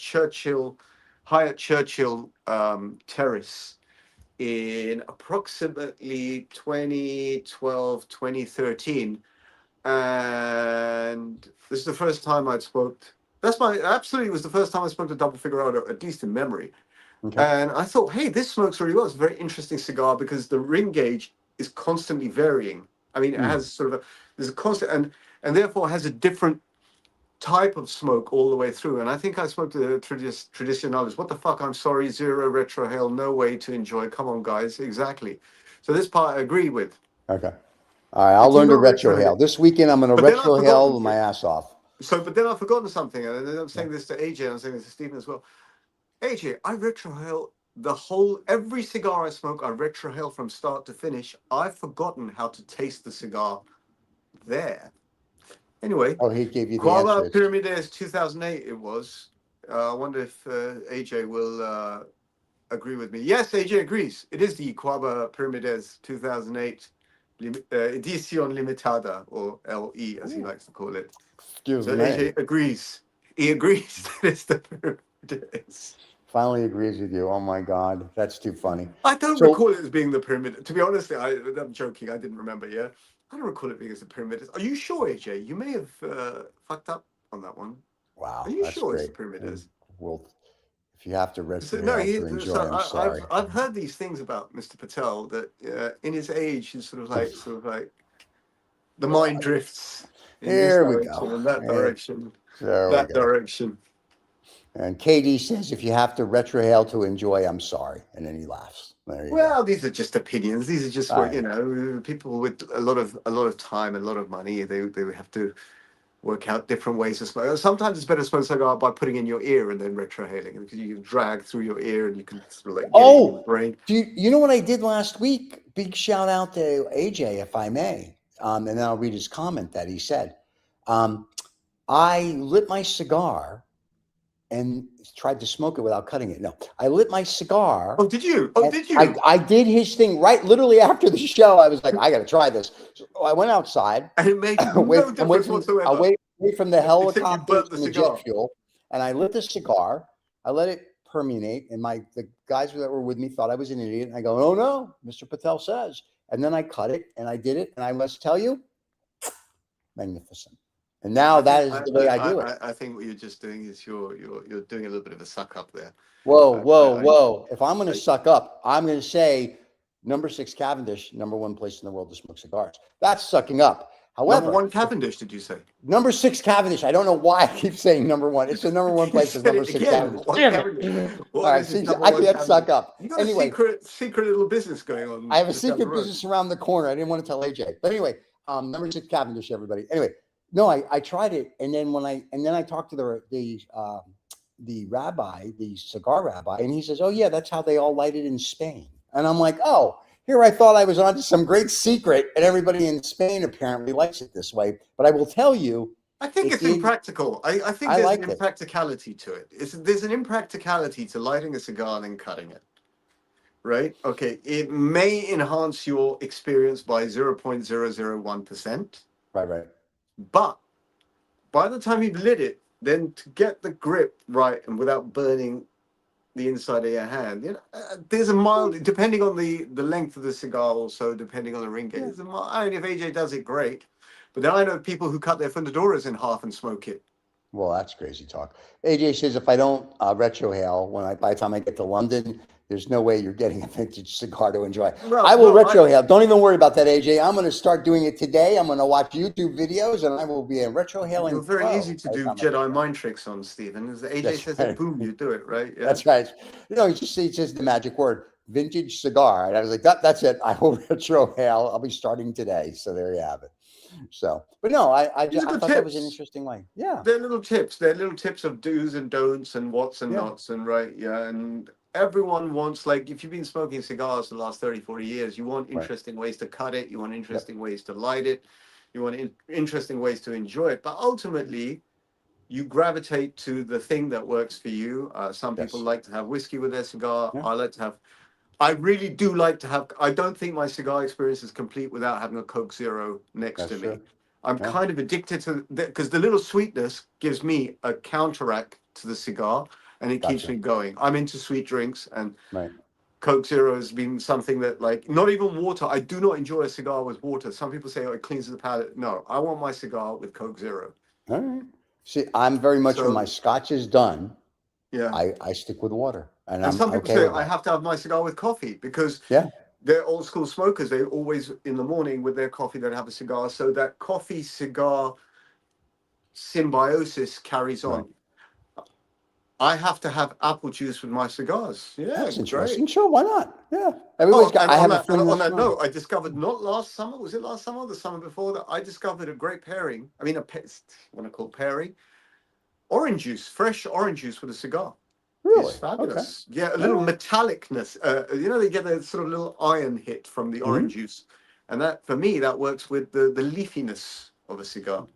Hyatt Churchill terrace in approximately 2012, 2013. And this is the first time I'd smoked. Absolutely was the first time I smoked a double figurado, at least in memory. Okay. And I thought, hey, this smokes really well. It's a very interesting cigar because the ring gauge is constantly varying. I mean, it has sort of there's a constant and therefore has a different type of smoke all the way through. And I think I smoked the traditionals. What the fuck? I'm sorry, zero retrohale, no way to enjoy. Come on, guys, exactly. So this part I agree with. Okay. All right, I'll learn to retrohale. This weekend I'm going to But then I've retrohale forgotten- my ass off. But then I've forgotten something, and I'm saying this to AJ, I'm saying this to Stephen as well. AJ, I retrohale every cigar I smoke, I retrohale from start to finish. I've forgotten how to taste the cigar there. Anyway, Oh, he gave you the Guava answer. Pyramides 2008 it was. I wonder if AJ will agree with me. Yes, AJ agrees. It is the Guava Pyramides 2008 Edición Limitada, or LE as he likes to call it. Excuse So me. AJ agrees. He agrees that it's the Pyramides. Finally agrees with you. Oh my God, that's too funny. I don't recall it as being the pyramid. To be honest, I'm joking. I didn't remember. Yeah, I don't recall it being as the pyramid. Are you sure, AJ? You may have fucked up on that one. Wow, Are you that's sure great. it's the pyramid? Well, if you have to retrohale No, to enjoy, I'm sorry. I've heard these things about Mr. Patel that in his age he's sort of like the mind drifts in this Here we direction go. and that direction, There we that go. direction. And KD says, if you have to retrohale to enjoy, I'm sorry. And then he laughs. There you go. Well, these are just opinions. These are just All what right. you know. People with a lot of time, a lot of money, they have to work out different ways to smoke. Sometimes it's better to smoke cigar by putting in your ear and then retrohaling, because you can drag through your ear and you can sort of like get it in your brain. Do you know what I did last week? Big shout out to AJ, if I may. And then I'll read his comment that he said. I lit my cigar and tried to smoke it without cutting it. No, I lit my cigar. Oh, did you? Oh, did you? I did his thing right literally after the show. I was like, I got to try this. So I went outside. And it made no difference whatsoever. Away from the Except you helicopters burnt the and the cigar. jet fuel. And I lit the cigar. I let it permeate. And the guys that were with me thought I was an idiot. And I go, oh no, Mr. Patel says. And then I cut it and I did it. And I must tell you, magnificent. And now that is the way I do it. I think what you're just doing is you're doing a little bit of a suck up there. Whoa. If I'm going to suck up, I'm going to say number 6 Cavendish, number 1 place in the world to smoke cigars. That's sucking up. However, number 1 Cavendish, did you say? Number 6 Cavendish. I don't know why I keep saying number 1. It's the number 1 place is number 6 Cavendish. All right, see, I can't suck up. You got anyway, a secret little business going on. I have a secret business around the corner. I didn't want to tell AJ. But anyway, number 6 Cavendish, everybody. Anyway, no, I tried it, and then I talked to the rabbi, the cigar rabbi, and he says, "Oh yeah, that's how they all light it in Spain." And I'm like, "Oh, here I thought I was onto some great secret, and everybody in Spain apparently likes it this way." But I will tell you, I think it's impractical. I think there's an impracticality to it. There's an impracticality to lighting a cigar and then cutting it. Right? Okay, it may enhance your experience by 0.001%. Right. But by the time you've lit it, then to get the grip right and without burning the inside of your hand, you know, there's a mild, depending on the length of the cigar, also depending on the ring gauge. Yeah. I mean, if AJ does it, great. But then I know people who cut their fundadoras in half and smoke it. Well, that's crazy talk. AJ says if I don't retrohale by the time I get to London, there's no way you're getting a vintage cigar to enjoy. I will retrohale. Don't even worry about that, AJ. I'm going to start doing it today. I'm going to watch YouTube videos, and I will be in retrohaling. It's very easy to do Jedi mind tricks on, Stephen. As AJ says, right. Boom, you do it, right? Yeah. That's right. You know, he just says the magic word, vintage cigar. And I was like, that's it. I will retrohale. I'll be starting today. So there you have it. So, but no, I thought that was an interesting way. Yeah. They're little tips. They're little tips of do's and don'ts and what's and nots and right. Yeah. And everyone wants, like, if you've been smoking cigars for the last 30, 40 years, you want interesting ways to cut it. You want interesting ways to light it. You want interesting ways to enjoy it. But ultimately, you gravitate to the thing that works for you. Some people like to have whiskey with their cigar. Yeah. I really do like to have, I don't think my cigar experience is complete without having a Coke Zero next to me. I'm kind of addicted to because the little sweetness gives me a counteract to the cigar, and it keeps me going. I'm into sweet drinks, and Coke Zero has been something that, like, not even water. I do not enjoy a cigar with water. Some people say, oh, it cleans the palate. No, I want my cigar with Coke Zero. All right. See, I'm very much when my scotch is done, I stick with water. And some people say I have to have my cigar with coffee because they're old school smokers. They always, in the morning with their coffee, they'd have a cigar. So that coffee cigar symbiosis carries on. Right. I have to have apple juice with my cigars. Yeah, That's great. interesting. Sure, why not? Yeah. Everybody's got, And I on have a that, feeling on that's that wrong. note, I discovered not last summer, was it last summer or the summer before that? I discovered a great pairing. I mean, what I call pairing. Orange juice, fresh orange juice with a cigar. Really? It's fabulous. Okay. Yeah, a little metallicness. They get a sort of little iron hit from the orange juice. And that, for me, that works with the leafiness of a cigar.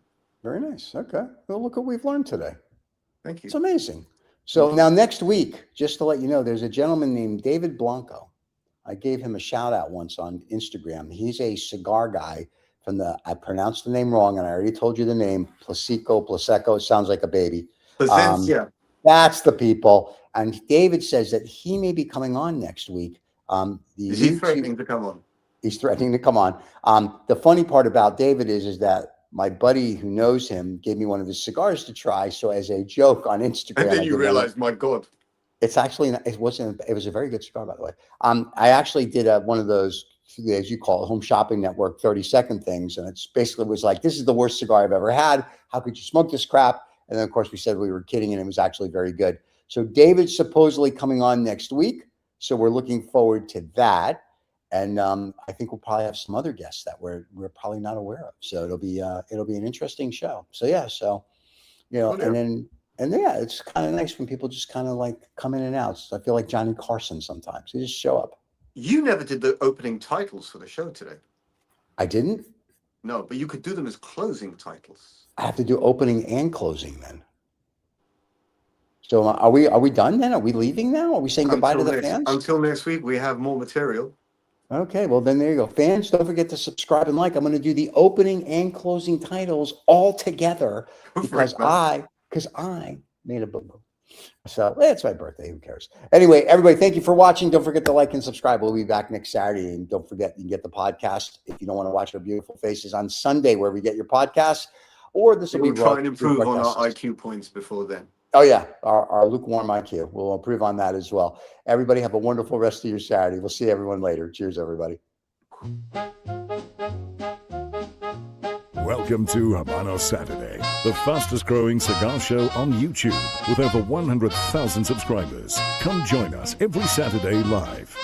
Very nice. Okay. Well, look what we've learned today. Thank you. It's amazing. So now next week, just to let you know, there's a gentleman named David Blanco. I gave him a shout out once on Instagram. He's a cigar guy I pronounced the name wrong, and I already told you the name, Plaseco. It sounds like a baby. Plasencia. That's the people. And David says that he may be coming on next week. Is he threatening to come on? He's threatening to come on. The funny part about David is that my buddy who knows him gave me one of his cigars to try. So as a joke on Instagram, And then you realize, my God. it's actually, it was a very good cigar, by the way. I actually did one of those, as you call it, Home Shopping Network 30-second things. And it's basically was like, this is the worst cigar I've ever had. How could you smoke this crap? And then, of course, we said we were kidding, and it was actually very good. So David's supposedly coming on next week. So we're looking forward to that. And I think we'll probably have some other guests that we're probably not aware of. So it'll be an interesting show. So yeah, and yeah, it's kind of nice when people just kind of like come in and out. So I feel like Johnny Carson sometimes. They just show up. You never did the opening titles for the show today. I didn't. No, but you could do them as closing titles. I have to do opening and closing then. So are we done then? Are we leaving now? Are we saying goodbye to the fans? Until next week, we have more material. Okay, well then there you go. Fans, don't forget to subscribe and like. I'm going to do the opening and closing titles all together because I made a boo-boo. So it's my birthday. Who cares? Anyway, everybody, thank you for watching. Don't forget to like and subscribe. We'll be back next Saturday. And don't forget, you can get the podcast if you don't want to watch our beautiful faces on Sunday, where we get your podcasts. Or this will be try and improve on our IQ points before then. Oh, yeah, our lukewarm IQ. We'll improve on that as well. Everybody have a wonderful rest of your Saturday. We'll see everyone later. Cheers, everybody. Welcome to Habanos Saturday, the fastest growing cigar show on YouTube with over 100,000 subscribers. Come join us every Saturday live.